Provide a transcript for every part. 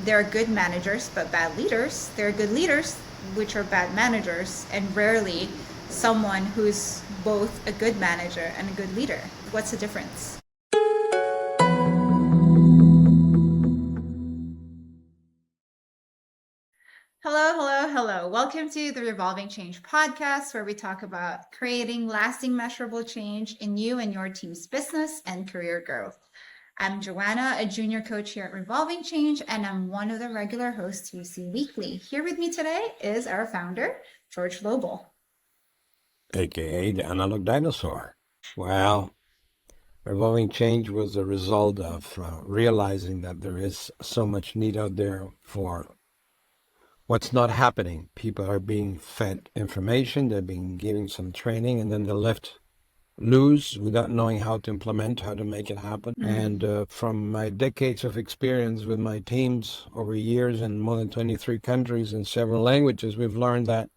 there are good managers but bad leaders. There are good leaders which are bad managers, and rarely someone who's both a good manager and a good leader. What's the difference? Hello. Welcome to the Revolving Change podcast, where we talk about creating lasting, measurable change in you and your team's business and career growth. I'm Joanna, a junior coach here at Revolving Change, and I'm one of the regular hosts you see weekly. Here with me today is our founder, George Lobel. AKA the analog dinosaur. Well, Revolving Change was a result of realizing that there is so much need out there for what's not happening. People are being fed information, they're being given some training, and then they're left loose without knowing how to implement, how to make it happen. And from my decades of experience with my teams over years in more than 23 countries and several languages, we've learned that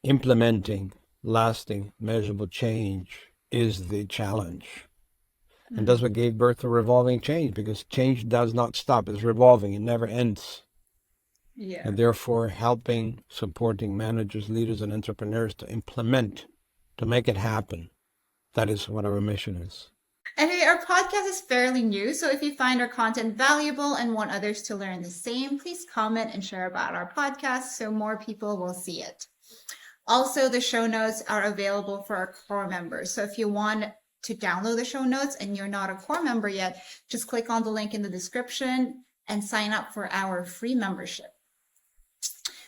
implementing lasting, measurable change is the challenge. And that's what gave birth to Revolving Change, because change does not stop. It's revolving. It never ends. Yeah. And therefore helping, supporting managers, leaders, and entrepreneurs to implement, to make it happen. That is what our mission is. And our podcast is fairly new, so if you find our content valuable and want others to learn the same, please comment and share about our podcast so more people will see it. Also, the show notes are available for our core members. So if you want to download the show notes and you're not a core member yet, just click on the link in the description and sign up for our free membership.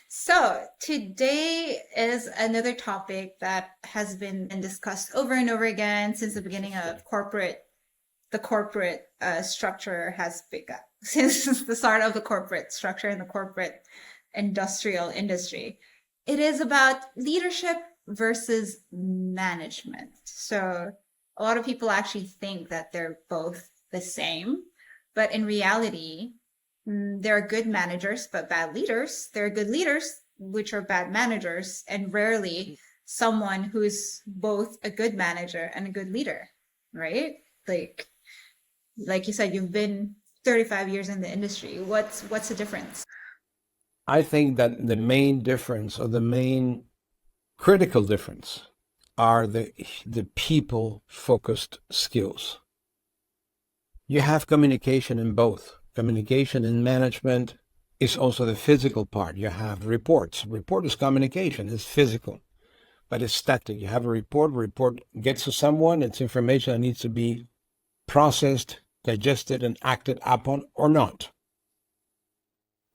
So today is another topic that has been discussed over and over again since the beginning of the corporate structure has begun, since the start of the corporate structure and the corporate industrial industry. It is about leadership versus management. So a lot of people actually think that they're both the same, but in reality, there are good managers but bad leaders. There are good leaders which are bad managers, and rarely someone who's both a good manager and a good leader, right? Like you said, you've been 35 years in the industry. What's the difference? I think that the main difference, or the main critical difference, are the people-focused skills. You have communication in both. Communication in management is also the physical part. You have reports. Report is communication. It's physical, but it's static. You have a report gets to someone. It's information that needs to be processed, digested, and acted upon or not.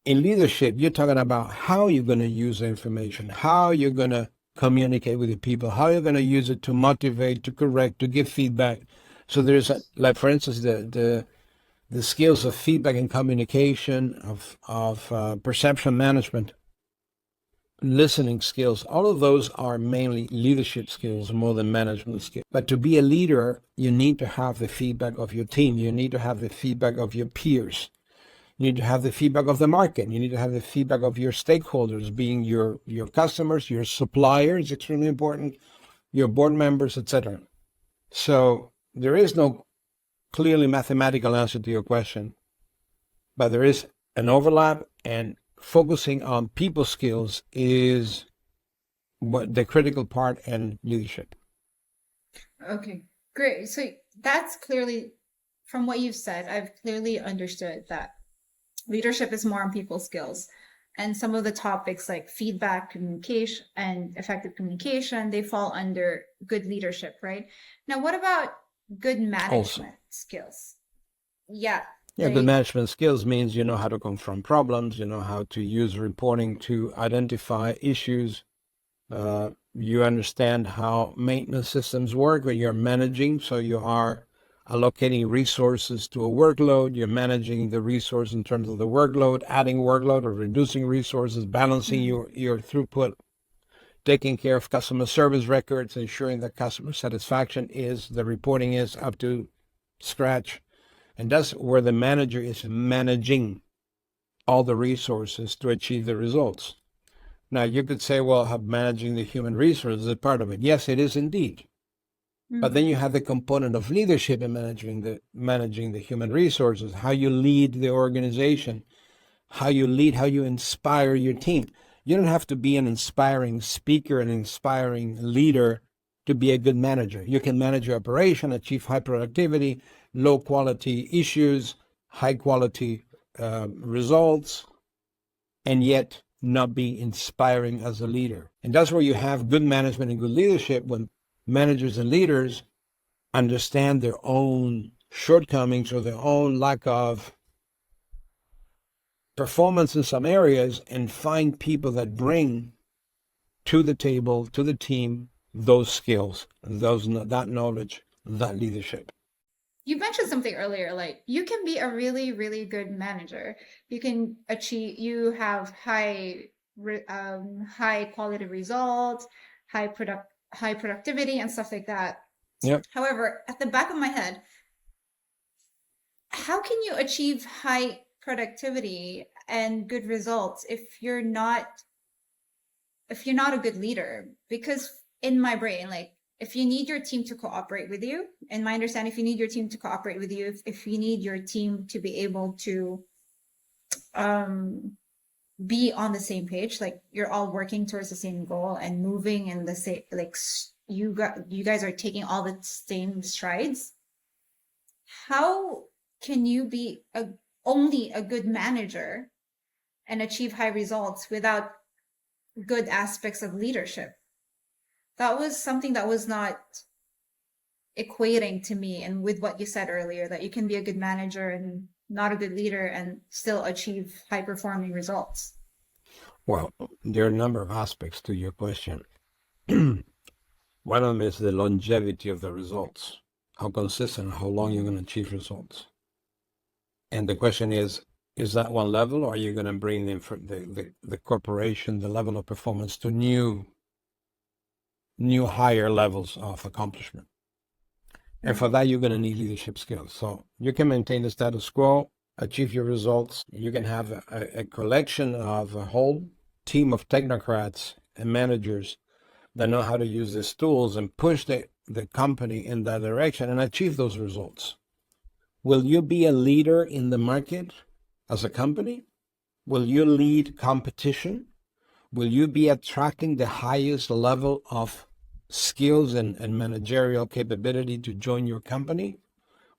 In leadership, you're talking about how you're going to use the information, how you're going to communicate with the people, how you're going to use it to motivate, to correct, to give feedback. So there's, like, for instance, the skills of feedback and communication, of perception management, listening skills. All of those are mainly leadership skills more than management skills. But to be a leader, you need to have the feedback of your team. You need to have the feedback of your peers. You need to have the feedback of the market. You need to have the feedback of your stakeholders, being your customers, your suppliers, extremely important, your board members, etc. So there is no clearly mathematical answer to your question, but there is an overlap, and focusing on people skills is what the critical part in leadership. Okay, great. So that's clearly, from what you've said, I've clearly understood that leadership is more on people skills. And some of the topics like feedback, communication, and effective communication, they fall under good leadership, right? Now, what about good management skills? Yeah. Good management skills means you know how to confront problems, you know how to use reporting to identify issues. You understand how maintenance systems work when you're managing, so you are allocating resources to a workload. You're managing the resource in terms of the workload, adding workload or reducing resources, balancing your throughput, taking care of customer service records, ensuring that customer satisfaction the reporting is up to scratch. And that's where the manager is managing all the resources to achieve the results. Now, you could say, well, managing the human resources is part of it. Yes, it is indeed. But then you have the component of leadership in managing the human resources, how you lead the organization, how you lead, how you inspire your team. You don't have to be an inspiring speaker, an inspiring leader to be a good manager. You can manage your operation, achieve high productivity, low quality issues, high quality results, and yet not be inspiring as a leader. And that's where you have good management and good leadership, when managers and leaders understand their own shortcomings or their own lack of performance in some areas, and find people that bring to the table, to the team, those skills, that knowledge, that leadership. You mentioned something earlier, like you can be a really, really good manager. You have high quality results, high productivity and stuff like that. Yep. However, at the back of my head, how can you achieve high productivity and good results if you're not a good leader? Because in my brain, like, if you need your team to cooperate with you, in my understanding, if you need your team to cooperate with you, if you need your team to be able to be on the same page, like you're all working towards the same goal and moving in the same, like you guys are taking all the same strides, how can you be only a good manager and achieve high results without good aspects of leadership? That was something that was not equating to me. And with what you said earlier, that you can be a good manager and not a good leader and still achieve high performing results. Well, there are a number of aspects to your question. One of them is the longevity of the results, how consistent, how long you're going to achieve results. And the question is that one level, or are you going to bring the corporation, the level of performance, to new higher levels of accomplishment? And for that, you're going to need leadership skills. So you can maintain the status quo, achieve your results. You can have a collection of a whole team of technocrats and managers that know how to use these tools and push the company in that direction and achieve those results. Will you be a leader in the market as a company? Will you lead competition? Will you be attracting the highest level of skills and managerial capability to join your company?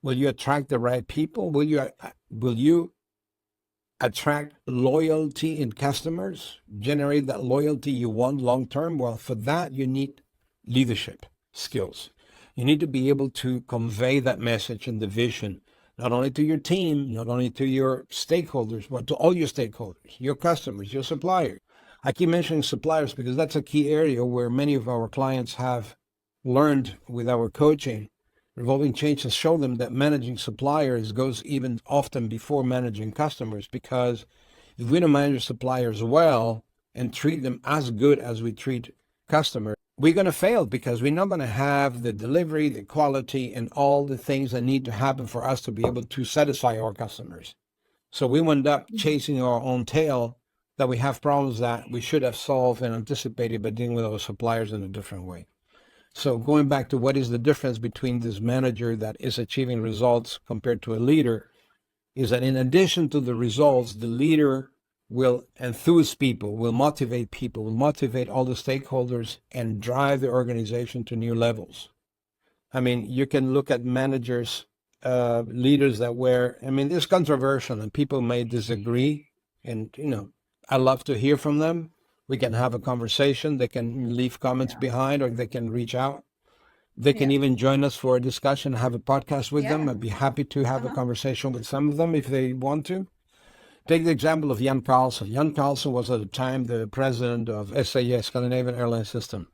Will you attract the right people? Will you attract loyalty in customers, generate that loyalty you want long term? Well, for that, you need leadership skills. You need to be able to convey that message and the vision, not only to your team, not only to your stakeholders, but to all your stakeholders, your customers, your suppliers. I keep mentioning suppliers because that's a key area where many of our clients have learned with our coaching. Revolving Change has shown them that managing suppliers goes even often before managing customers, because if we don't manage suppliers well and treat them as good as we treat customers, we're going to fail, because we're not going to have the delivery, the quality, and all the things that need to happen for us to be able to satisfy our customers. So we end up chasing our own tail, that we have problems that we should have solved and anticipated by dealing with our suppliers in a different way. So going back to what is the difference between this manager that is achieving results compared to a leader, is that in addition to the results, the leader will enthuse people, will motivate people, will motivate all the stakeholders and drive the organization to new levels. I mean, you can look at managers, leaders that it's controversial and people may disagree, and, I love to hear from them. We can have a conversation. They can leave comments behind, or they can reach out. They can even join us for a discussion, have a podcast with them. I'd be happy to have a conversation with some of them if they want to. Take the example of Jan Carlson. Jan Carlson was at the time the president of SAS, Scandinavian Airline System,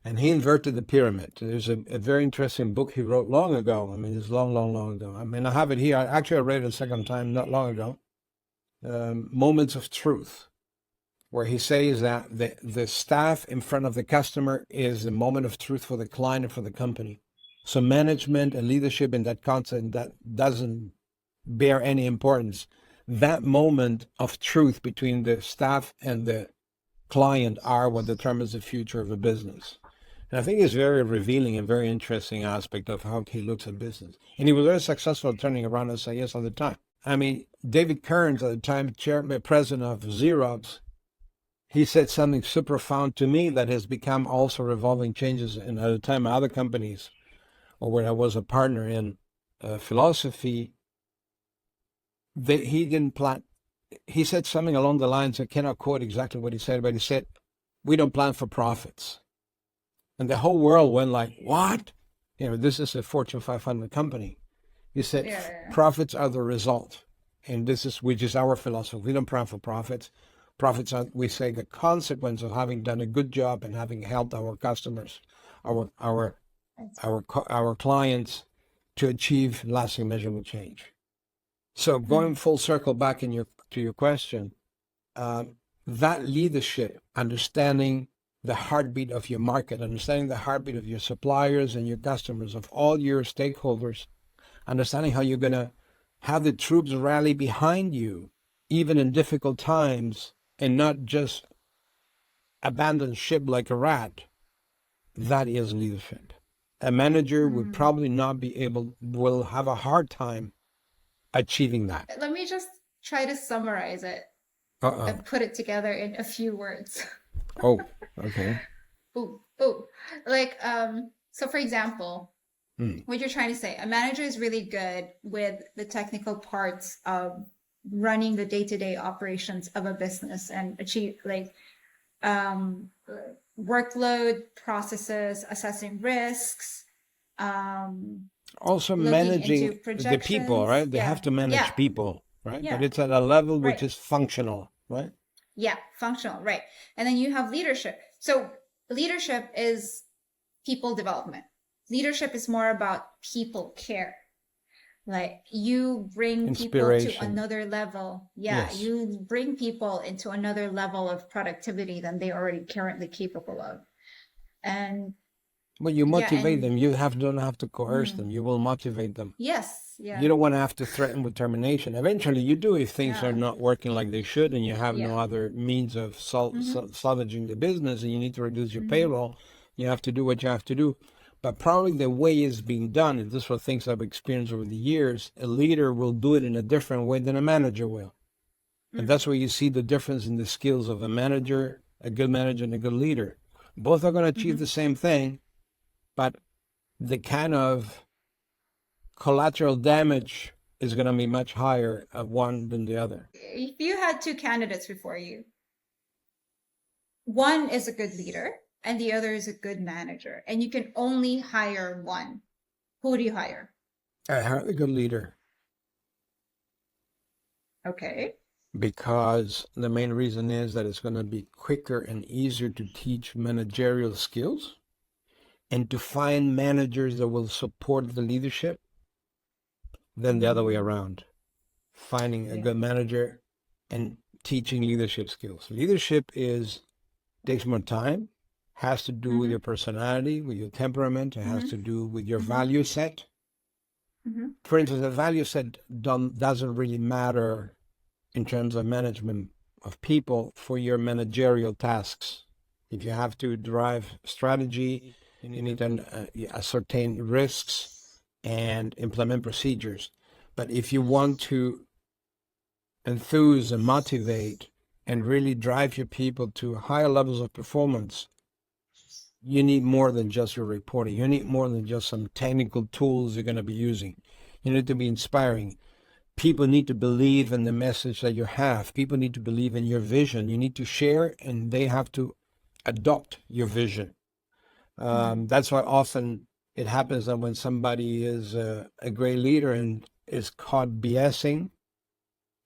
and he inverted the pyramid. There's a very interesting book he wrote long ago. It's long, long, long ago. I have it here. I read it a second time not long ago. Moments of Truth, where he says that the staff in front of the customer is the moment of truth for the client and for the company. So management and leadership in that concept, that doesn't bear any importance. That moment of truth between the staff and the client are what determines the future of a business. And I think it's very revealing and very interesting aspect of how he looks at business. And he was very successful at turning around SAS at the time. I mean, David Kearns, at the time chairman, president of Xerox, he said something super profound to me that has become also revolving changes. And at the time, other companies, or when I was a partner in philosophy, he didn't plan. He said something along the lines, I cannot quote exactly what he said, but he said, we don't plan for profits. And the whole world went like, what? This is a Fortune 500 company. He said, profits are the result. And which is our philosophy. We don't plan for profits. Profits are, we say, the consequence of having done a good job and having helped our customers, our clients to achieve lasting measurable change. So going full circle back to your question, that leadership, understanding the heartbeat of your market, understanding the heartbeat of your suppliers and your customers, of all your stakeholders, understanding how you're going to have the troops rally behind you, even in difficult times, and not just abandon ship like a rat. That is leadership. A manager would probably will have a hard time achieving that. Let me just try to summarize it and put it together in a few words. Oh, okay. Ooh. Like, so for example, what you're trying to say, a manager is really good with the technical parts of running the day-to-day operations of a business and achieve workload, processes, assessing risks, also managing the people, right? They have to manage people, right? But it's at a level which is functional, right? Yeah, functional, right. And then you have leadership. So leadership is people development. Leadership is more about people care. Like you bring people to another level. Yeah, yes. You bring people into another level of productivity than they already currently capable of. And well, you motivate them. You don't have to coerce them. You will motivate them. Yes. Yeah. You don't want to have to threaten with termination. Eventually you do if things are not working like they should and you have no other means of salvaging the business and you need to reduce your payroll. You have to do what you have to do. But probably the way it's being done, and this is what things I've experienced over the years, a leader will do it in a different way than a manager will. And that's where you see the difference in the skills of a manager, a good manager, and a good leader. Both are going to achieve the same thing, but the kind of collateral damage is going to be much higher of one than the other. If you had two candidates before you, one is a good leader and the other is a good manager, and you can only hire one, who do you hire? I hire the good leader. Okay. Because the main reason is that it's going to be quicker and easier to teach managerial skills and to find managers that will support the leadership than the other way around. Finding a good manager and teaching leadership skills. Leadership takes more time, has to do with your personality, with your temperament, it has to do with your value set. For instance, a value set doesn't really matter in terms of management of people for your managerial tasks. If you have to drive strategy, you need to ascertain risks and implement procedures. But if you want to enthuse and motivate and really drive your people to higher levels of performance, you need more than just your reporting. You need more than just some technical tools you're going to be using. You need to be inspiring. People need to believe in the message that you have. People need to believe in your vision. You need to share, and they have to adopt your vision. That's why often it happens that when somebody is a great leader and is caught BSing,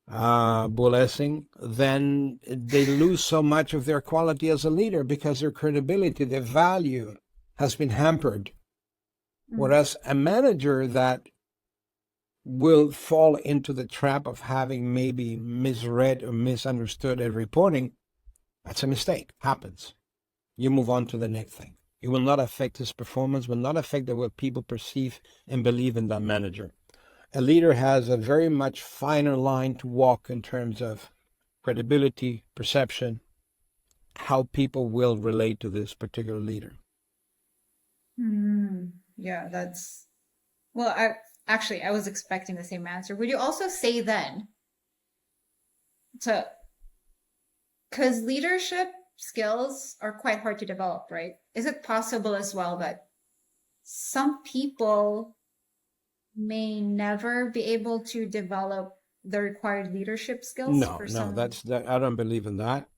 bullying, then they lose so much of their quality as a leader because their credibility, their value has been hampered. Whereas a manager that will fall into the trap of having maybe misread or misunderstood a reporting, that's a mistake. Happens. You move on to the next thing. It will not affect his performance, will not affect the way people perceive and believe in that manager. A leader has a very much finer line to walk in terms of credibility, perception, how people will relate to this particular leader. Yeah, that's, well, Actually, I was expecting the same answer. Would you also say then to, because leadership skills are quite hard to develop, right? Is it possible as well that some people may never be able to develop the required leadership skills No, for no, some? I don't believe in that.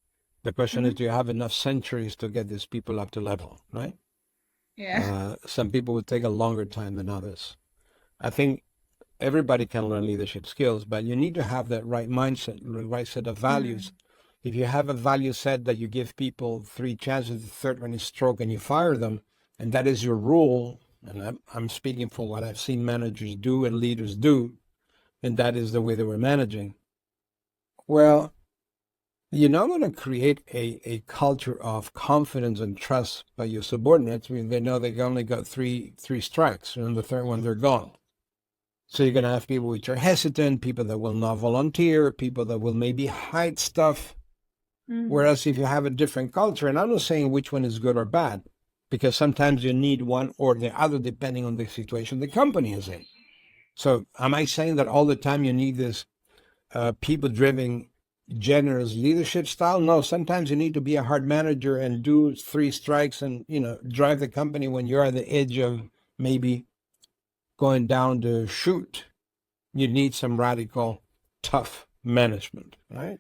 The question is, Mhm. do you have enough centuries to get these people up to level, right? Yeah. Some people would take a longer time than others. I think everybody can learn leadership skills, but you need to have that right mindset, the right set of values. Mm. If you have a value set that you give people three chances, the third one is stroke and you fire them, and that is your rule, and I'm speaking for what I've seen managers do and leaders do, and that is the way they were managing. Well, you're not going to create a culture of confidence and trust by your subordinates when they know they only got three strikes, and the third one they're gone. So you're going to have people which are hesitant, people that will not volunteer, people that will maybe hide stuff. Mm. Whereas if you have a different culture, and I'm not saying which one is good or bad, because sometimes you need one or the other depending on the situation the company is in. So am I saying that all the time you need this people-driven, generous leadership style? No, sometimes you need to be a hard manager and do three strikes and, drive the company when you're at the edge of maybe going down the chute. You need some radical, tough management, right?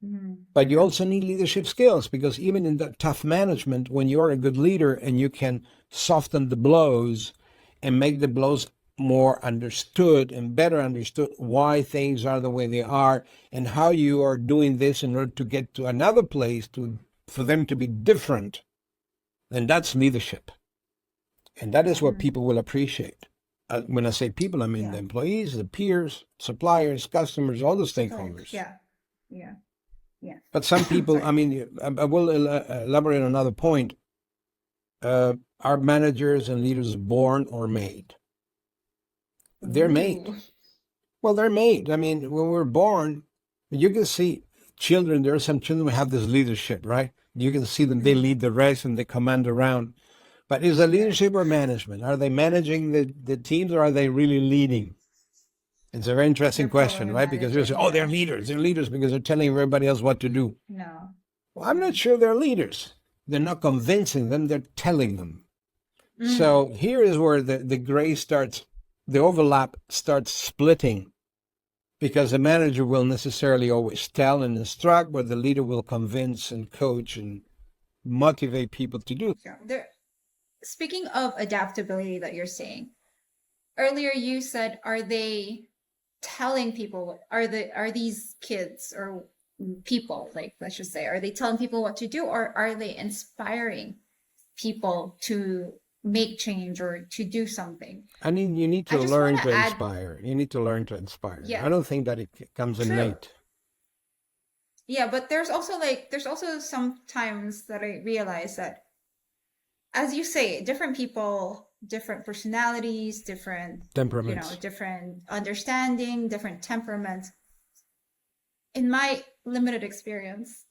Mm. But you also need leadership skills, because even in that tough management, when you're a good leader and you can soften the blows and make the blows more understood and better understood why things are the way they are and how you are doing this in order to get to another place for them to be different, then that's leadership. And that is what Mm. people will appreciate. When I say people, I mean the Yeah. employees, the peers, suppliers, customers, all the stakeholders. Yeah. Yeah. Yeah. But some people, Sorry. I mean, I will elaborate on another point. Are managers and leaders born or made? They're made. Ooh. Well, they're made. I mean, when we're born, you can see children, there are some children who have this leadership, right? You can see them, they Mm. lead the rest and they command around. But is it Yeah. leadership or management? Are they managing the teams, or are they really leading? It's a very interesting They're question, probably right? Because you say, managing. oh, they're Yeah. leaders. They're leaders because they're telling everybody else what to do. No. Well, I'm not Mm. sure they're leaders. They're not convincing them, they're telling them. Mm. So here is where the gray starts, the overlap starts splitting, because the manager will necessarily always tell and instruct, but the leader will convince and coach and motivate people to do. Yeah. Speaking of adaptability that you're saying, earlier you said, are they telling people are these kids or people, like, let's just say, are they telling people what to do, or are they inspiring people to make change or to do something? I mean, you need I to just want learn to to add, inspire. You need to learn to inspire. yeah, I don't think that it comes true. innate. Yeah, but there's also sometimes that I realize that, as you say, different people, different personalities, different, Temperaments. different understanding, different temperaments. In my limited experience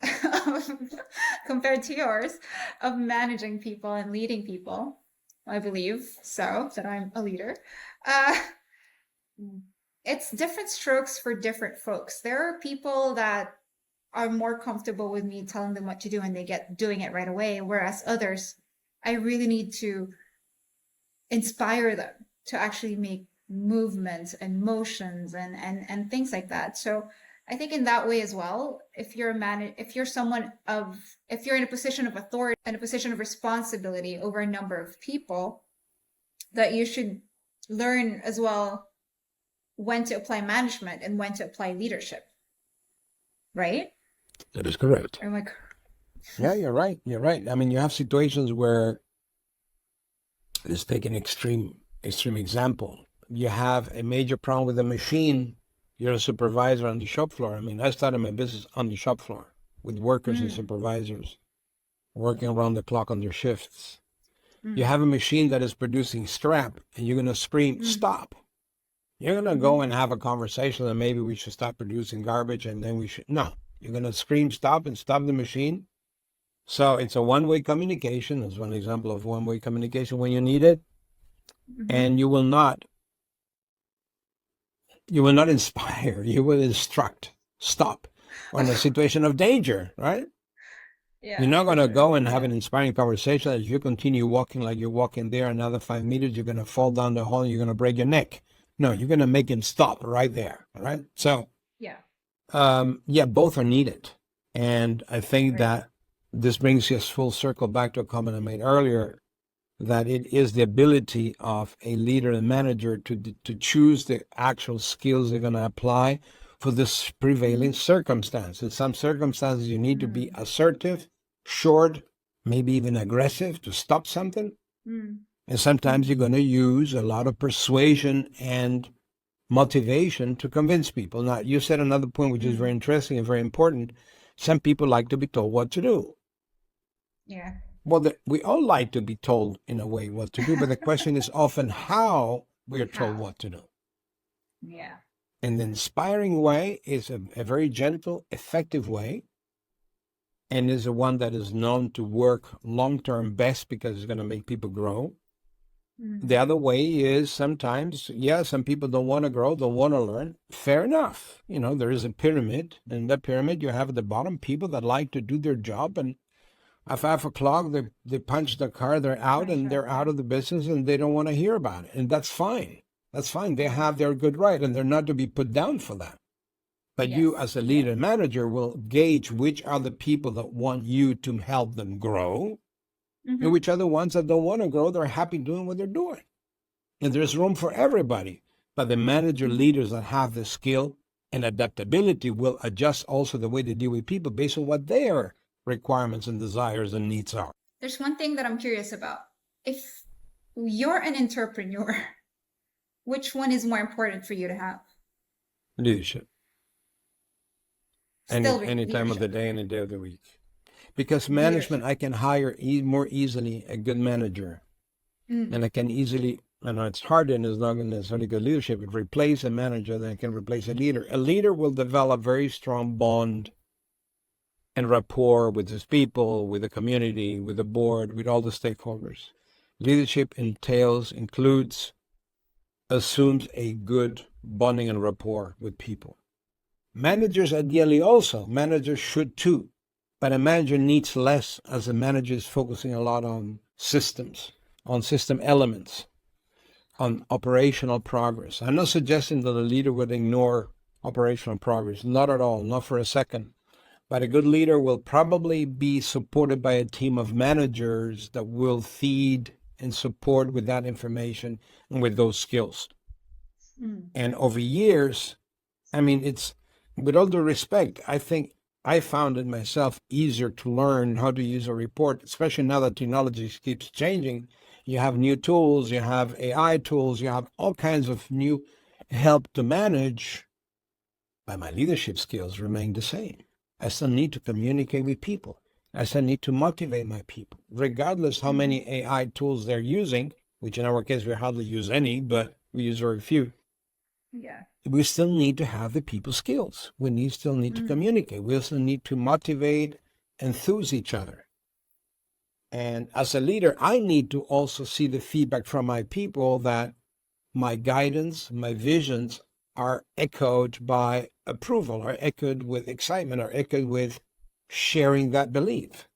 compared to yours of managing people and leading people, I believe so, that I'm a leader. Uh, it's different strokes for different folks. There are people that are more comfortable with me telling them what to do and they get doing it right away, whereas others, I really need to inspire them to actually make movements and motions and things like that. So I think in that way as well, if you're a man, if you're in a position of authority and a position of responsibility over a number of people, that you should learn as well when to apply management and when to apply leadership, right? That is correct. I'm like, Yeah, you're right. You're right. I mean, you have situations where, let's take an extreme example. You have a major problem with a machine. You're a supervisor on the shop floor. I mean, I started my business on the shop floor with workers and mm, supervisors working around the clock on their shifts. You mm, have a machine that is producing scrap, and you're going to scream, mm, stop. You're going to mm-hmm, go and have a conversation that maybe we should stop producing garbage and then we should. No, you're going to scream, stop, and stop the machine. So it's a one-way communication. That's one example of one-way communication when you need it. mm-hmm. And you will not You will not inspire, you will instruct. Stop. Or in a situation of danger, right? Yeah, You're not for going to sure. go and have Yeah. an inspiring conversation. If you continue walking like you're walking there another 5 meters, you're going to fall down the hole and you're going to break your neck. No, you're going to make him stop right there. All right. So, Yeah. yeah, both are needed. And I think Right. that this brings us full circle back to a comment I made earlier, that it is the ability of a leader and manager to choose the actual skills they're going to apply for this prevailing circumstance. In some circumstances, you need to be Mm. assertive, short, maybe even aggressive to stop something. Mm. And sometimes you're going to use a lot of persuasion and motivation to convince people. Now, you said another point, which is very Mm. interesting and very important. Some people like to be told what to do. Yeah. Well, we all like to be told in a way what to do, but the question is often how we are told How? what to do. Yeah. And the inspiring way is a very gentle, effective way, and is the one that is known to work long-term best because it's going to make people grow. The Mm. other way is sometimes, yeah, some people don't want to grow, don't want to learn. Fair enough. There is a pyramid. In that pyramid, you have at the bottom people that like to do their job, and at 5 o'clock, they punch the car, they're out, Punch and up. they're out of the business, and they don't want to hear about it. And that's fine. That's fine. They Yeah. have their good right, and they're not to be put down for that. But you, Yes. as a Yeah. leader and manager, will gauge which are the people that want you to help them grow, and Mm-hmm. which are the ones that don't want to grow. They're happy doing what they're doing. And there's room for everybody. But the manager Mm-hmm. leaders that have the skill and adaptability will adjust also the way they deal with people based on what their requirements and desires and needs are. There's one thing that I'm curious about. If you're an entrepreneur, which one is more important for you to have? Leadership. Still Any time of the leadership. day, any day of the week. Because management, Leadership. I can hire more easily a good manager. Mm. And I can easily, I know it's hard and it's not necessarily good leadership, but replace a manager that can replace a leader. A leader will develop very strong bond and rapport with his people, with the community, with the board, with all the stakeholders. Leadership includes, assumes a good bonding and rapport with people. Managers ideally also, managers should too, but a manager needs less as a manager is focusing a lot on systems, on system elements, on operational progress. I'm not suggesting that a leader would ignore operational progress, not at all, not for a second. But a good leader will probably be supported by a team of managers that will feed and support with that information and with those skills. Mm. And over years, it's, with all due respect, I think I found it myself easier to learn how to use a report, especially now that technology keeps changing. You have new tools, you have AI tools, you have all kinds of new help to manage, but my leadership skills remain the same. I still need to communicate with people. I still need to motivate my people, regardless how many AI tools they're using, which in our case we hardly use any, but we use very few. Yeah. We still need to have the people skills. Still need to communicate. We also need to motivate, enthuse each other. And as a leader, I need to also see the feedback from my people that my guidance, my visions are echoed by approval, are echoed with excitement, are echoed with sharing that belief.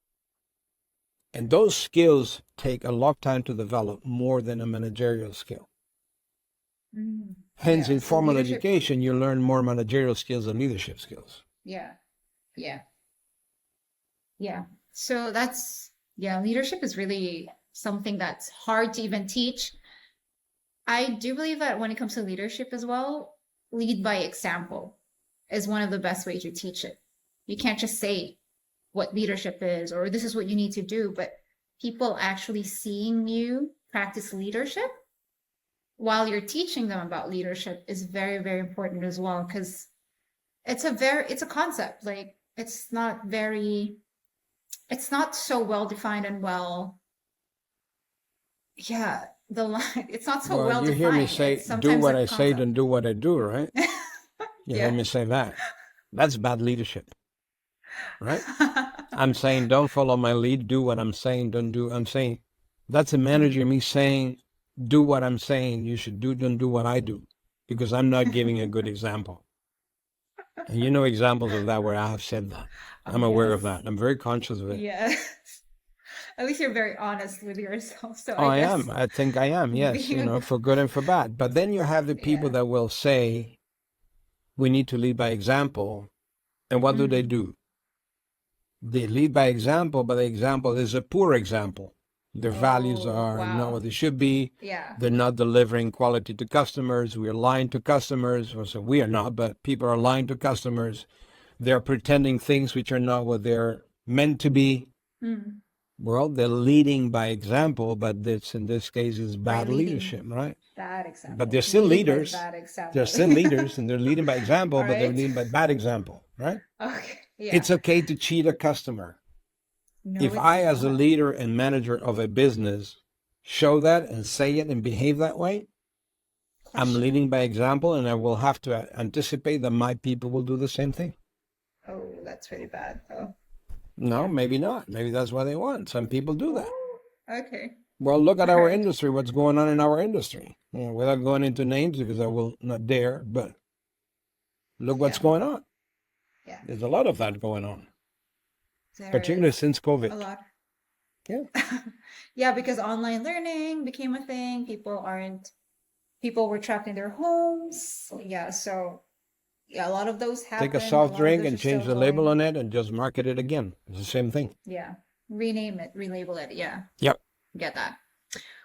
And those skills take a long time to develop, more than a managerial skill. Mm. Hence, Yeah. in So formal leadership. education, you learn more managerial skills than leadership skills. Yeah. Yeah. Yeah. So leadership is really something that's hard to even teach. I do believe that when it comes to leadership as well, lead by example is one of the best ways to teach it. You can't just say what leadership is or this is what you need to do, but people actually seeing you practice leadership while you're teaching them about leadership is very, very important as well, because it's a concept. Like it's not so well defined and the line, it's not so Well, well you hear me defined. say, It's do sometimes a what I say, concept. don't do what I do, right? You hear Yeah. me say that. That's bad leadership, right? I'm saying, don't follow my lead, do what I'm saying, don't do. I'm saying, that's a manager, me saying, do what I'm saying you should do, don't do what I do. because I'm not giving a good example. And you know examples of that where I have said that. I'm aware of Yes. that. I'm very conscious of it. Yeah. At least you're very honest with yourself. So Oh, I I am. guess I think I am. Yes, being a good, for good and for bad. But then you have the people yeah. that will say we need to lead by example. And what do they Mm. do? They lead by example, but the example is a poor example. Their values Oh, are not wow. what they should be. Yeah. They're not delivering quality to customers. We are lying to customers. Or so we are not, but people are lying to customers. They're pretending things which are not what they're meant to be. Mm. Well, they're leading by example, but this in this case is By bad leading leadership, right? bad But example. they're still Leading by leaders. bad They're example. still leaders and they're leading by example, All but they're right. leading by bad example, right? Okay. Yeah. It's okay to cheat a customer. No, If it's I, as a not. leader and manager of a business, show that and say it and behave that way, I'm Question. leading by example, and I will have to anticipate that my people will do the same thing. Oh, that's pretty bad. Oh, No, yeah. maybe not. Maybe that's what they want. Some people do that. Oh, okay. Well, look at All our right. industry, what's going on in our industry. Without going into names, because I will not dare, but look what's Yeah. going on. Yeah. There's a lot of that going on, There particularly is since a COVID. lot. Yeah. Yeah, because online learning became a thing. People were trapped in their homes. Yeah, so yeah, a lot of those Take a happened. A soft lot of drink those and are change still the label going. on it and just market it again. It's the same thing. Yeah. Rename it, relabel it. Yeah. Yep. Get that.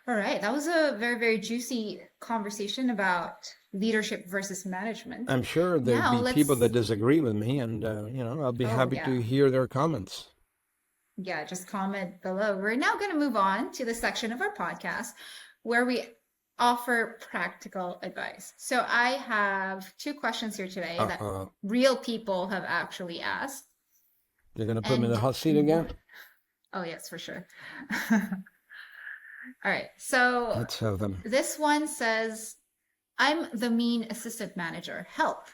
All right. That was a very, very juicy conversation about leadership versus management. I'm sure there'd Now be people that let's, disagree with me, and I'll be oh, happy yeah. to hear their comments. Yeah, just comment below. We're now going to move on to the section of our podcast where we offer practical advice. So I have two questions here today that Uh-oh. real people have actually asked. You're gonna put me in the And hot seat again? oh, yes, for sure. All right. So Let's have them. this one says, I'm the mean assistant manager. Help.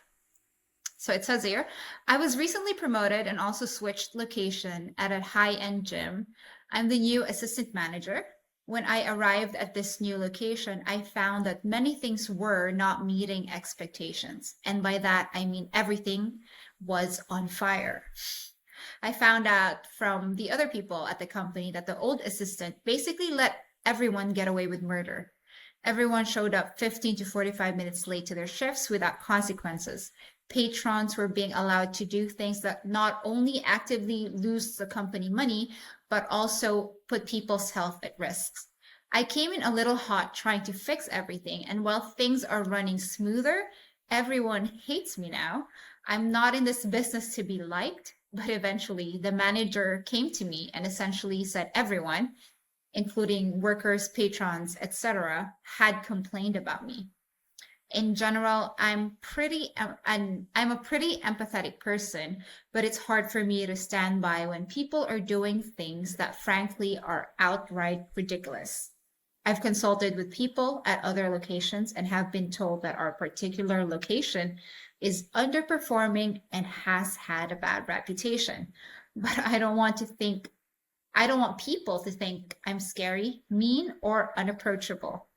So it says here, I was recently promoted and also switched location at a high-end gym. I'm the new assistant manager. When I arrived at this new location, I found that many things were not meeting expectations. And by that, I mean everything was on fire. I found out from the other people at the company that the old assistant basically let everyone get away with murder. Everyone showed up 15 to 45 minutes late to their shifts without consequences. Patrons were being allowed to do things that not only actively lose the company money, but also put people's health at risk. I came in a little hot trying to fix everything, and while things are running smoother, everyone hates me now. I'm not in this business to be liked, but eventually the manager came to me and essentially said everyone, including workers, patrons, etc., had complained about me. In general, I'm a pretty empathetic person, but it's hard for me to stand by when people are doing things that frankly are outright ridiculous. I've consulted with people at other locations and have been told that our particular location is underperforming and has had a bad reputation. But I don't want people to think I'm scary, mean, or unapproachable.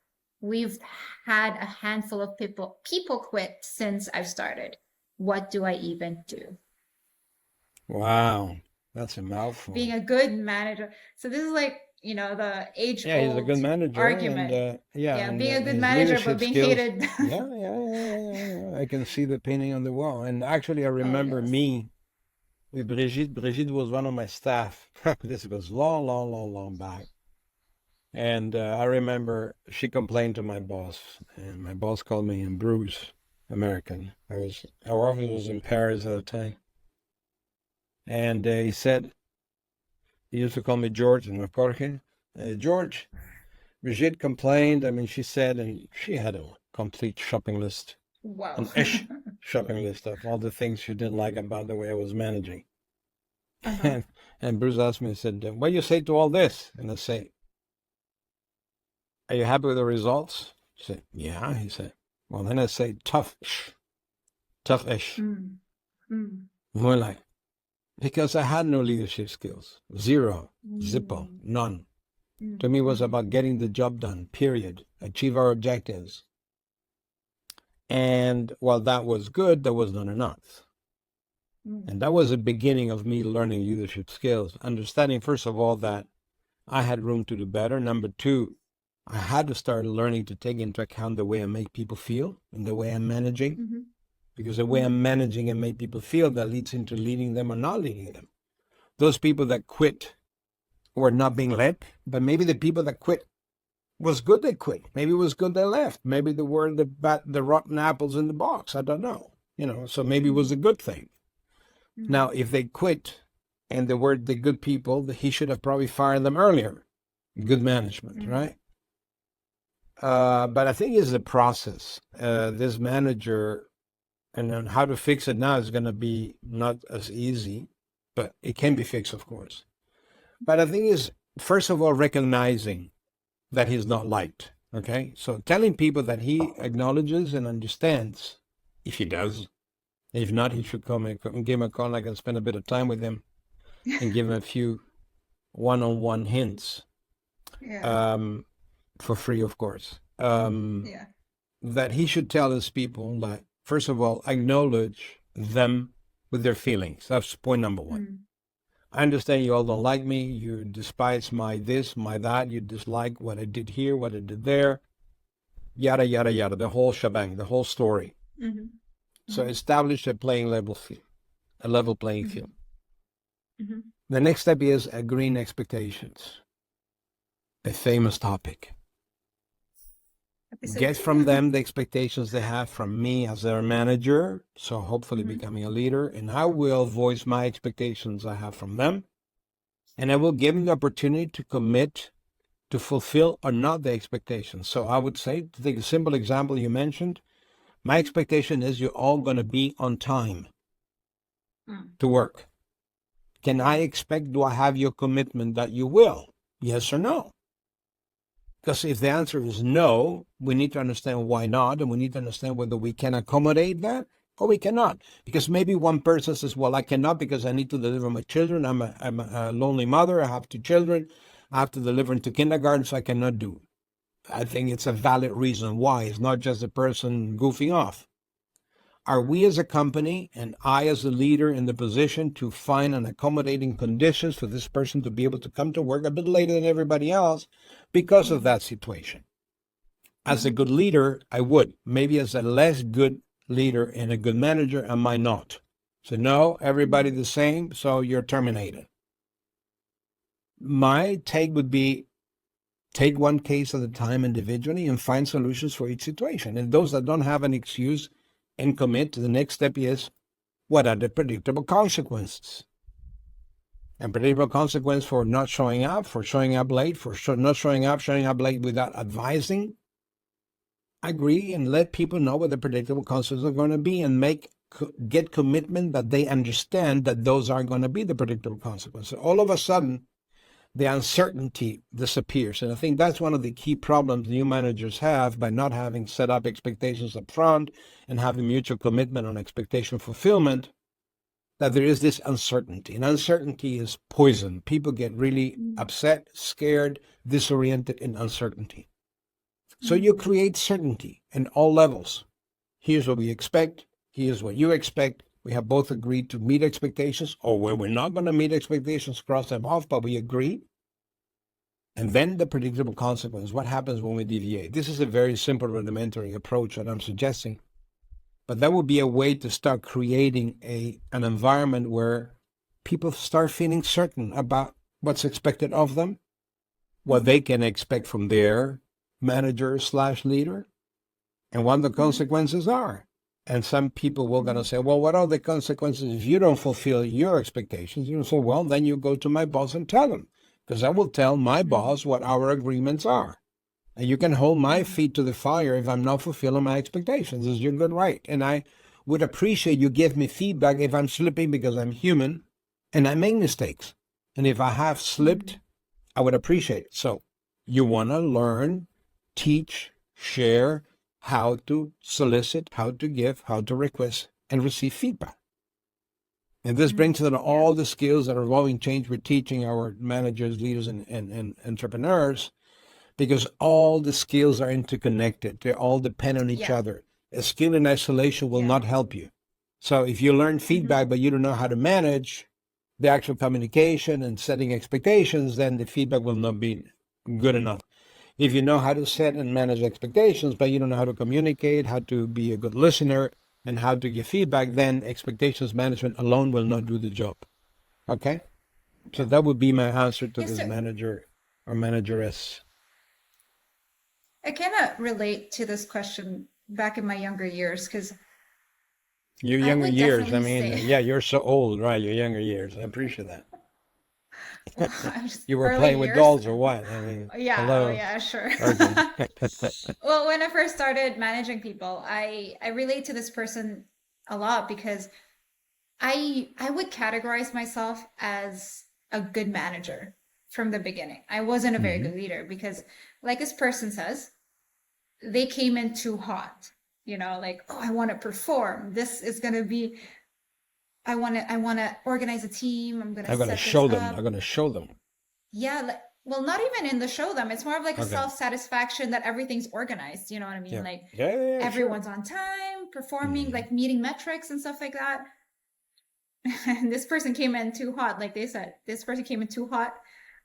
We've had a handful of people quit since I've started. What do I even do? Wow, that's a mouthful. Being a good manager. So this is like, the Yeah, he's a good age-old manager, argument. and Yeah, being a good his manager, but leadership being skills. hated. Yeah. I can see the painting on the wall. And actually, I Oh, remember yes. me with Brigitte. Brigitte was one of my staff. This was long back. And I remember she complained to my boss, and my boss called me in Bruce, American. Our office was in Paris at the time. And he said, he used to call me George and Jorge. George, Brigitte complained. I mean, she said, and she had a complete shopping list, Wow. an ish shopping list of all the things she didn't like about the way I was managing. Uh-huh. And Bruce asked me, he said, what do you say to all this? And I say, are you happy with the results? He said, yeah. He said, well, then I say, tough-ish. Mm. Mm. More like, because I had no leadership skills. Zero. Zippo. Mm. None. Mm. To me, it was Mm. about getting the job done, period. Achieve our objectives. And while that was good, that was not enough. And that was the beginning of me learning leadership skills, understanding, first of all, that I had room to do better. Number two, I had to start learning to take into account the way I make people feel and the way I'm managing. Because the way I'm managing and make people feel, that leads into leading them or not leading them. Those people that quit were not being led, but maybe the people that quit was good they quit. Maybe it was good they left. Maybe they were the rotten apples in the box. I don't know. So maybe it was a good thing. Now, if they quit and they were the good people, he should have probably fired them earlier. Good management, right? But I think it's a process. This manager, and then how to fix it now is going to be not as easy, but it can be fixed, of course. But I think is, first of all, recognizing that he's not liked. Okay, so telling people that he acknowledges and understands, if he does. If not, he should come and give him a call. I can spend a bit of time with him and give him a few one-on-one hints, for free, of course. That he should tell his people that, first of all, acknowledge them with their feelings. That's point number one. I understand you all don't like me. You despise my this, my that. You dislike what I did here, what I did there. Yada, yada, yada. The whole shebang, the whole story. So establish a level playing field. The next step is agreeing expectations. A famous topic. Get from them the expectations they have from me as their manager, so hopefully becoming a leader, and I will voice my expectations I have from them, and I will give them the opportunity to commit to fulfill or not the expectations. So I would say, to take a simple example you mentioned, my expectation is you're all going to be on time to work. Do I have your commitment that you will? Yes or no? Because if the answer is no, we need to understand why not, and we need to understand whether we can accommodate that or we cannot. Because maybe one person says, well, I cannot because I need to deliver my children. I'm a lonely mother. I have 2 children. I have to deliver into kindergarten, so I cannot do. I think it's a valid reason why. It's not just a person goofing off. Are we as a company and I as a leader in the position to find an accommodating conditions for this person to be able to come to work a bit later than everybody else because of that situation? As a good leader, I would. Maybe as a less good leader and a good manager, I might not. So no, everybody the same, so you're terminated. My take would be, take one case at a time individually and find solutions for each situation. And those that don't have an excuse and commit, the next step is, what are the predictable consequences? And predictable consequence for not showing up, for showing up late, for not showing up late without advising. Agree and let people know what the predictable consequences are going to be, and get commitment that they understand that those are going to be the predictable consequences. All of a sudden, the uncertainty disappears. And I think that's one of the key problems new managers have by not having set up expectations up front and having mutual commitment on expectation fulfillment, that there is this uncertainty. And uncertainty is poison. People get really upset, scared, disoriented in uncertainty. So you create certainty in all levels. Here's what we expect. Here's what you expect. We have both agreed to meet expectations, or where we're not going to meet expectations, cross them off, but we agree. And then the predictable consequence, what happens when we deviate? This is a very simple rudimentary approach that I'm suggesting, but that would be a way to start creating an environment where people start feeling certain about what's expected of them, what they can expect from their manager/leader, and what the consequences are. And some people will going to say, well, what are the consequences if you don't fulfill your expectations? You say, well, then you go to my boss and tell him, because I will tell my boss what our agreements are. And you can hold my feet to the fire if I'm not fulfilling my expectations. It's your good right. And I would appreciate you give me feedback if I'm slipping, because I'm human and I make mistakes. And if I have slipped, I would appreciate it. So you want to learn, teach, share, how to solicit, how to give, how to request, and receive feedback. And this brings in all the skills that Revolving Change we're teaching our managers, leaders, and entrepreneurs, because all the skills are interconnected. They all depend on each other. A skill in isolation will not help you. So if you learn feedback, but you don't know how to manage the actual communication and setting expectations, then the feedback will not be good enough. If you know how to set and manage expectations, but you don't know how to communicate, how to be a good listener, and how to give feedback, then expectations management alone will not do the job. Okay? So that would be my answer to this manager or manageress. I kind of relate to this question back in my younger years because Your I younger would years, I definitely mean, say, yeah, you're so old, right? Your younger years. I appreciate that. You were early playing with years. dolls or what? I mean, Yeah, oh hello. yeah, sure. Okay. Well, when I first started managing people, I relate to this person a lot because I would categorize myself as a good manager from the beginning. I wasn't a very Hmm. good leader because, like this person says, they came in too hot. You know, like, oh, I want to perform. This is gonna be. I want to organize a team. I'm gonna I'm gonna set this show them. I'm up. gonna show them. Yeah, like, well, not even in the show them. It's more of like a Okay. self-satisfaction that everything's organized. You know what I mean? Yeah. Like Yeah, sure. everyone's on time, performing, Hmm. like meeting metrics and stuff like that. And this person came in too hot, like they said. This person came in too hot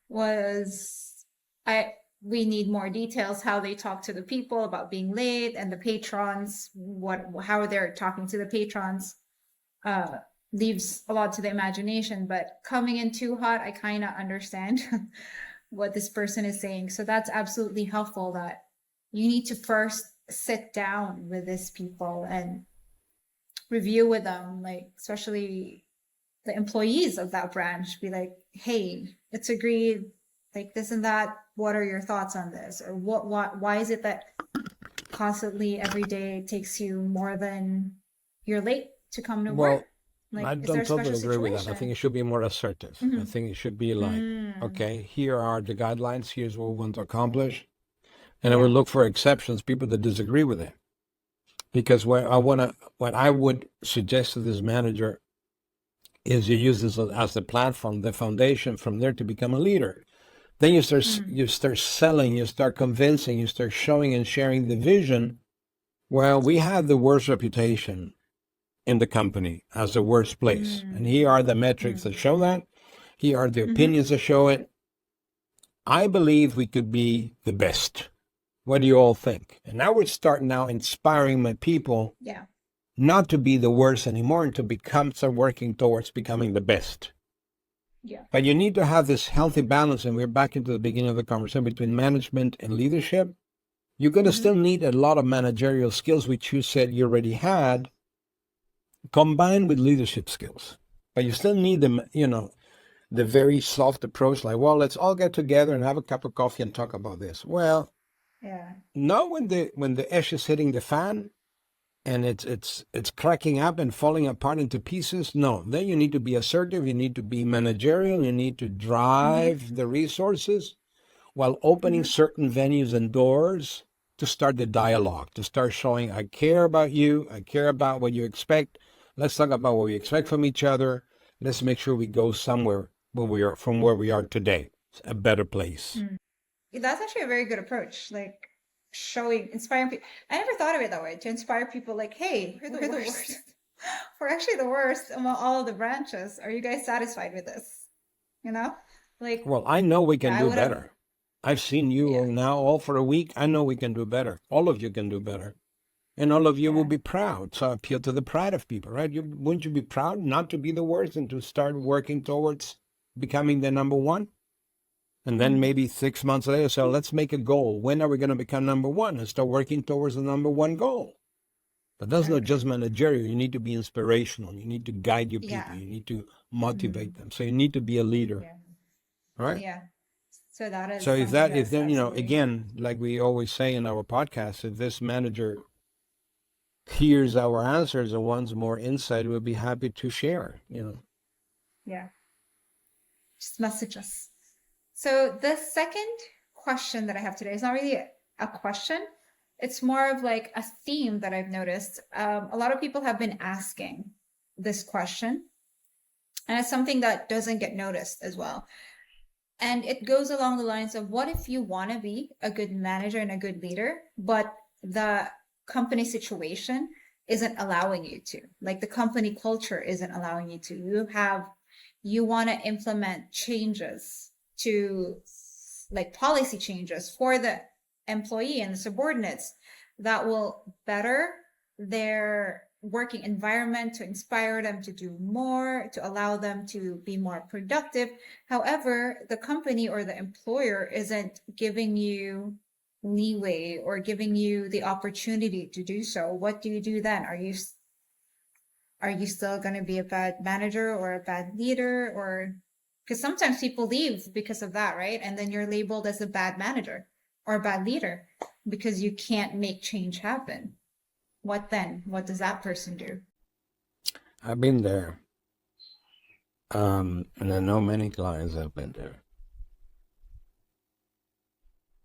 was I we need more details how they talk to the people about being late and the patrons, what how they're talking to the patrons. Uh leaves a lot to the imagination, but coming in too hot, I kind of understand what this person is saying. So that's absolutely helpful that you need to first sit down with these people and review with them, like especially the employees of that branch, be like, hey, it's agreed, like this and that. What are your thoughts on this? Or why is it that constantly every day takes you more than you're late to come to work? Well, Like, I is there don't a special totally agree with that. I think situation? it should be more assertive. I Mm-hmm. think it should be like, Mm, okay, here are the guidelines. Here's what we want to accomplish. And I yeah. would look for exceptions, people that disagree with it. Because what I would suggest to this manager is you use this as the platform, the foundation from there to become a leader. Then Mm, you start selling, you start convincing, you start showing and sharing the vision. Well, we have the worst reputation in the company as the worst place. And mm, here are the metrics mm, that show that. Here are the mm-hmm. opinions that show it. I believe we could be the best. What do you all think? And now we're starting now inspiring my people Yeah. not to be the worst anymore and to start working towards becoming the best. Yeah. But you need to have this healthy balance, and we're back into the beginning of the conversation between management and leadership. You're going to Mm-hmm. still need a lot of managerial skills, which you said you already had, combined with leadership skills. But you still need them, the very soft approach, like, well, let's all get together and have a cup of coffee and talk about this. Well, Yeah. not when the ash is hitting the fan and it's cracking up and falling apart into pieces. No, then you need to be assertive, you need to be managerial, you need to Mm-hmm. drive the resources while opening Mm-hmm. certain venues and doors to start the dialogue, to start showing I care about you, I care about what you expect. Let's talk about what we expect from each other. Let's make sure we go somewhere where we are from where we are today, a better place. Mm. That's actually a very good approach. Like showing, inspiring people. I never thought of it that way, to inspire people like, hey, we're the worst. We're actually the worst among all of the branches. Are you guys satisfied with this? You know? Like, Well, I know we can I do would have, better. I've seen you all yeah, now all for a week. I know we can do better. All of you can do better. And all of you will yeah. be proud. So I appeal to the pride of people, right? Wouldn't you be proud not to be the worst and to start working towards becoming the number one? And then Mm, maybe 6 months later, so let's make a goal. When are we going to become number one and start working towards the number one goal? But that's not okay. just managerial. You need to be inspirational. You need to guide your people. Yeah. You need to Mm, motivate them. So you need to be a leader, yeah. right? Yeah. So that is So something if that's then, absolutely, again, like we always say in our podcast, if this manager hears our answers and wants more insight, we'll be happy to share. yeah. Just message us. So the second question that I have today is not really a question. It's more of like a theme that I've noticed. A lot of people have been asking this question, and it's something that doesn't get noticed as well. And it goes along the lines of what if you want to be a good manager and a good leader, but the company situation isn't allowing you to. Like the company culture isn't allowing you to. You want to implement changes to like policy changes for the employee and the subordinates that will better their working environment, to inspire them to do more, to allow them to be more productive. However, the company or the employer isn't giving you leeway or giving you the opportunity to do so. What do you do then? Are you still going to be a bad manager or a bad leader? Or because sometimes people leave because of that, right? And then you're labeled as a bad manager or a bad leader because you can't make change happen. What then? What does that person do? I've been there. And I know many clients have been there.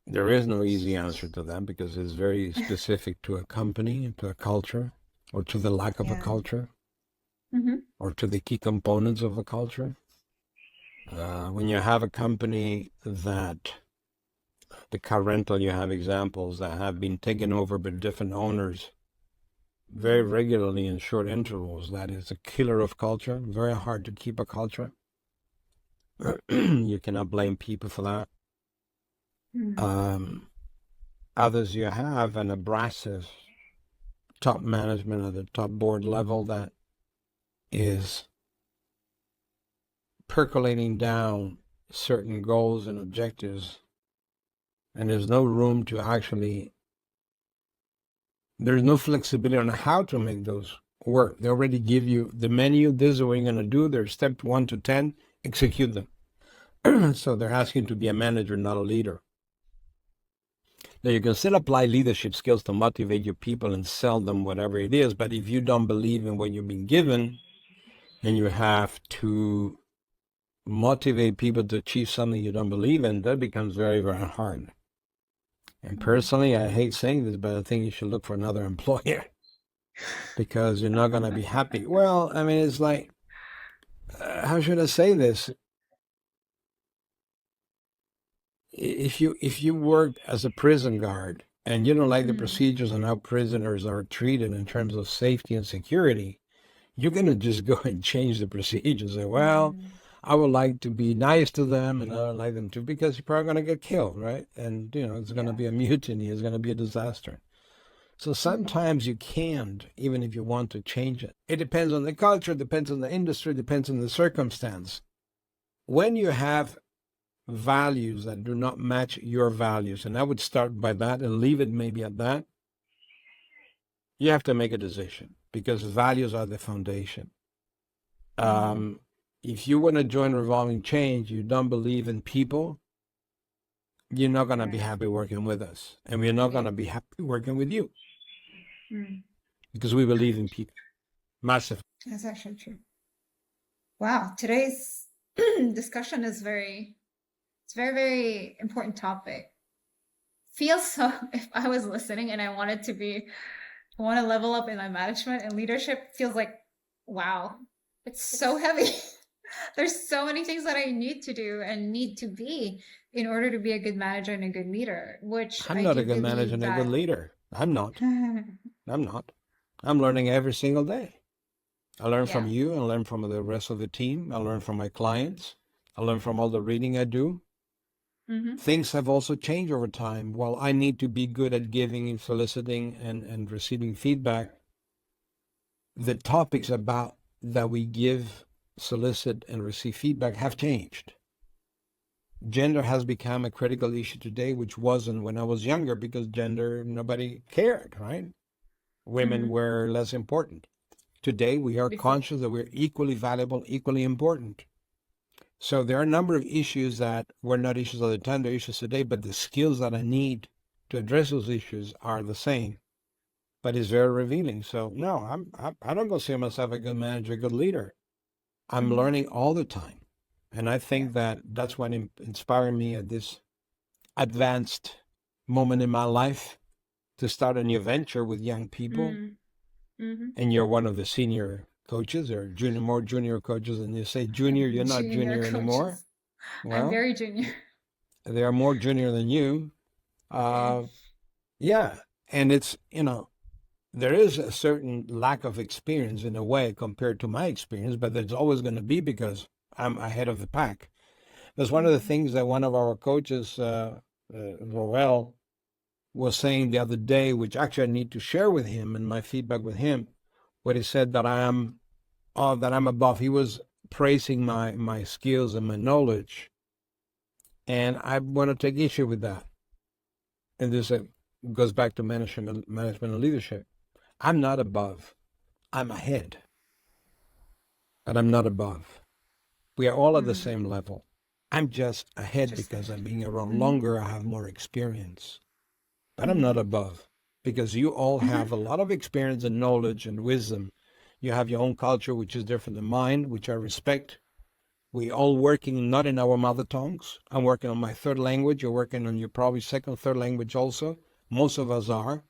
There is no easy answer to that because it's very specific to a company, to a culture, or to the lack of a Yeah. culture, Mm-hmm. or to the key components of a culture. When you have a company that, the car rental, you have examples that have been taken over by different owners very regularly in short intervals. That is a killer of culture. Very hard to keep a culture. You cannot blame people for that. Others, you have an abrasive top management at the top board level that is percolating down certain goals and objectives, and there's no room to actually, there's no flexibility on how to make those work. They already give you the menu. This is what you're going to do. There's step 1 to 10, execute them. So they're asking to be a manager, not a leader. Now, you can still apply leadership skills to motivate your people and sell them whatever it is, but if you don't believe in what you've been given, and you have to motivate people to achieve something you don't believe in, that becomes very, very hard. And personally, I hate saying this, but I think you should look for another employer because you're not going to be happy. Well, I mean, it's like, how should I say this? If you work as a prison guard and you don't like the procedures on how prisoners are treated in terms of safety and security, you're going to just go and change the procedures. Say, well, I would like to be nice to them and I don't like them to, because you're probably going to get killed, right? And, it's going to be a mutiny. It's going to be a disaster. So sometimes you can't, even if you want to change it. It depends on the culture, depends on the industry, depends on the circumstance. When you have values that do not match your values, and I would start by that and leave it maybe at that, you have to make a decision because values are the foundation. If you want to join Revolving Change, you don't believe in people, you're not going to be happy working with us. And we're not going to be happy working with you because we believe in people. Massive. That's actually true. Wow. Today's discussion is very very important topic. Feels so, if I was listening and I want to level up in my management and leadership, feels like, wow, it's so heavy. There's so many things that I need to do and need to be in order to be a good manager and a good leader, which I'm not a good manager and a good leader. I'm not. I'm not. I'm learning every single day. I learn from you. I learn from the rest of the team. I learn from my clients. I learn from all the reading I do. Things have also changed over time. While I need to be good at giving and soliciting and receiving feedback, the topics about that we give, solicit, and receive feedback have changed. Gender has become a critical issue today, which wasn't when I was younger, because gender, nobody cared, right? Women were less important. Today, we are conscious that we're equally valuable, equally important. So there are a number of issues that were not issues at the time, they're issues today, but the skills that I need to address those issues are the same. But it's very revealing. So no, I don't consider myself a good manager, a good leader. I'm learning all the time. And I think that that's what inspired me at this advanced moment in my life to start a new venture with young people. And you're one of the senior coaches or more junior coaches, and you say junior, you're not junior anymore. Well, I'm very junior. They are more junior than you. Yeah. And it's, there is a certain lack of experience in a way compared to my experience, but there's always going to be because I'm ahead of the pack. That's one of the things that one of our coaches, Roel, was saying the other day, which actually I need to share with him and my feedback with him, what he said that that I'm above. He was praising my skills and my knowledge, and I want to take issue with that. And this goes back to management and leadership. I'm not above. I'm ahead, but I'm not above. We are all at the same level. I'm just ahead because I'm being around longer. I have more experience, but I'm not above because you all have a lot of experience and knowledge and wisdom. You have your own culture, which is different than mine, which I respect. We all working not in our mother tongues. I'm working on my third language. You're working on your probably second, third language also. Most of us are.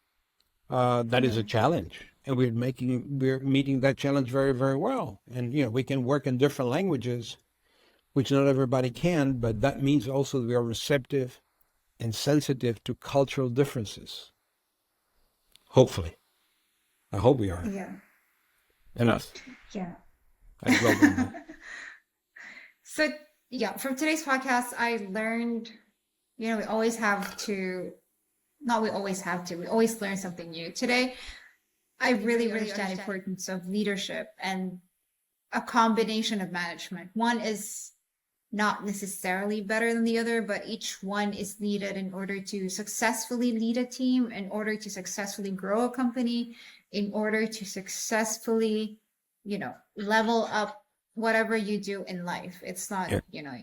That is a challenge, and we're meeting that challenge very, very well. And we can work in different languages, which not everybody can, but that means also we are receptive and sensitive to cultural differences. Hopefully. I hope we are. Yeah. Enough. Yeah. I dwelled on that. So, yeah, from today's podcast, I learned, we always have to, not we always have to, we always learn something new. Today, I really understand the importance of leadership and a combination of management. One is not necessarily better than the other, but each one is needed in order to successfully lead a team, in order to successfully grow a company, in order to successfully, level up whatever you do in life. It's not, you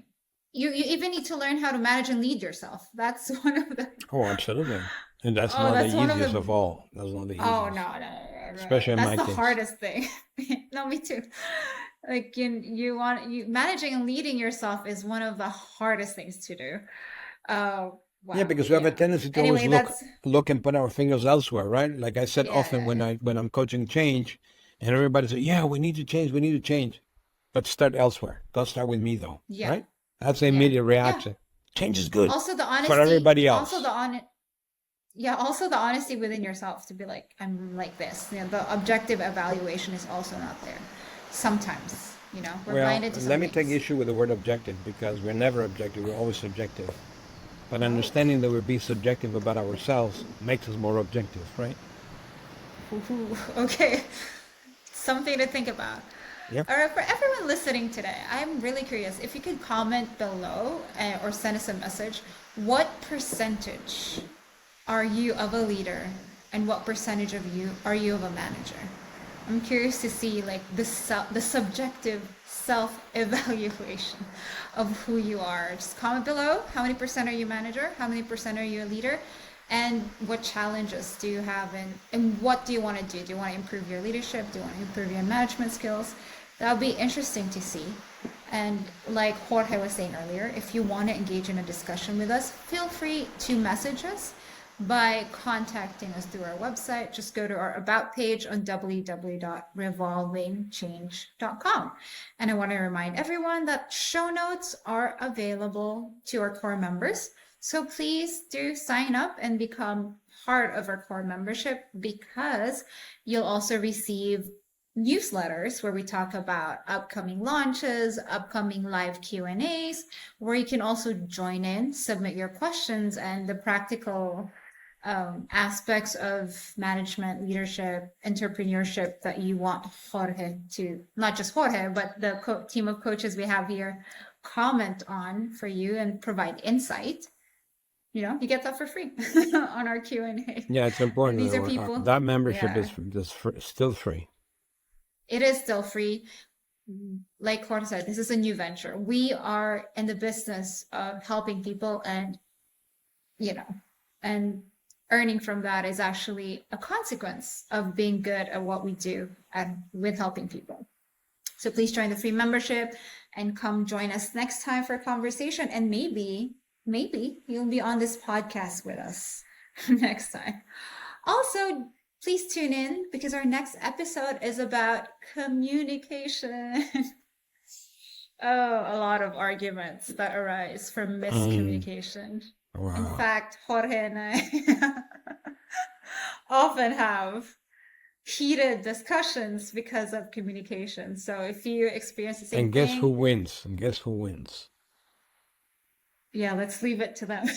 even need to learn how to manage and lead yourself. That's one of the... Oh, absolutely. And that's not the easiest of all. That's not the easiest. Oh, no. Especially in my case. That's the hardest thing. No, me too. Like managing and leading yourself is one of the hardest things to do. Wow. Yeah, because we have a tendency to always look and put our fingers elsewhere, right? Like I said often when I'm coaching change, and everybody says, "Yeah, we need to change," but start elsewhere. Don't start with me though, right? That's the immediate reaction. Change is good. Also, the honesty for everybody else. Also, also the honesty within yourself to be like, I'm like this. The objective evaluation is also not there. Sometimes, we're blinded to some let me things. take issue with the word objective because we're never objective. We're always subjective. But understanding that we're being subjective about ourselves makes us more objective, right? Ooh, okay. Something to think about. Yep. All right, for everyone listening today, I'm really curious if you could comment below or send us a message. What percentage are you of a leader, and what percentage of you are you of a manager? I'm curious to see like the subjective self-evaluation of who you are. Just comment below. How many percent are you manager? How many percent are you a leader? And what challenges do you have, and what do you want to do? Do you want to improve your leadership? Do you want to improve your management skills? That'll be interesting to see. And like Jorge was saying earlier, if you want to engage in a discussion with us, feel free to message us by contacting us through our website. Just go to our About page on www.revolvingchange.com. And I want to remind everyone that show notes are available to our core members. So please do sign up and become part of our core membership, because you'll also receive newsletters where we talk about upcoming launches, upcoming live Q&As, where you can also join in, submit your questions, and the practical aspects of management, leadership, entrepreneurship that you want Jorge to, not just Jorge, but the team of coaches we have here, comment on for you and provide insight. You get that for free on our Q&A. Yeah, it's important. These are people. That membership is still free. It is still free. Like Jorge said, this is a new venture. We are in the business of helping people, and and earning from that is actually a consequence of being good at what we do and with helping people. So please join the free membership and come join us next time for a conversation. And maybe you'll be on this podcast with us next time. Also, please tune in because our next episode is about communication. A lot of arguments that arise from miscommunication. Wow. In fact, Jorge and I often have heated discussions because of communication. So if you experience the same And guess thing, who wins? And guess who wins? yeah, let's leave it to them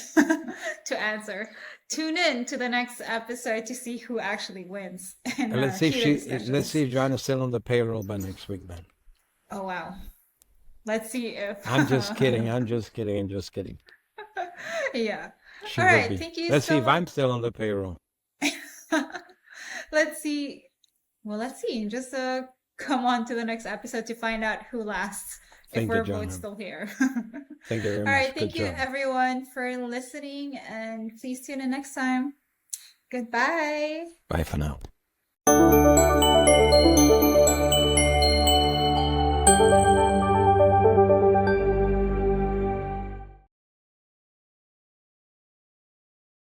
to answer. Tune in to the next episode to see who actually wins in And let's see heated if discussions. Joanna's still on the payroll by next week, then. Oh wow. Let's see if I'm just kidding. I'm just kidding. I'm just kidding. yeah. She All will right. be. Thank you Let's see so if I'm still on the payroll. Let's see. Well, let's see. Just come on to the next episode to find out who lasts if Thank you, we're both Joanna. still here. Thank you very All much. right. Good Thank you, job. everyone, for listening. And please tune in next time. Goodbye. Bye for now.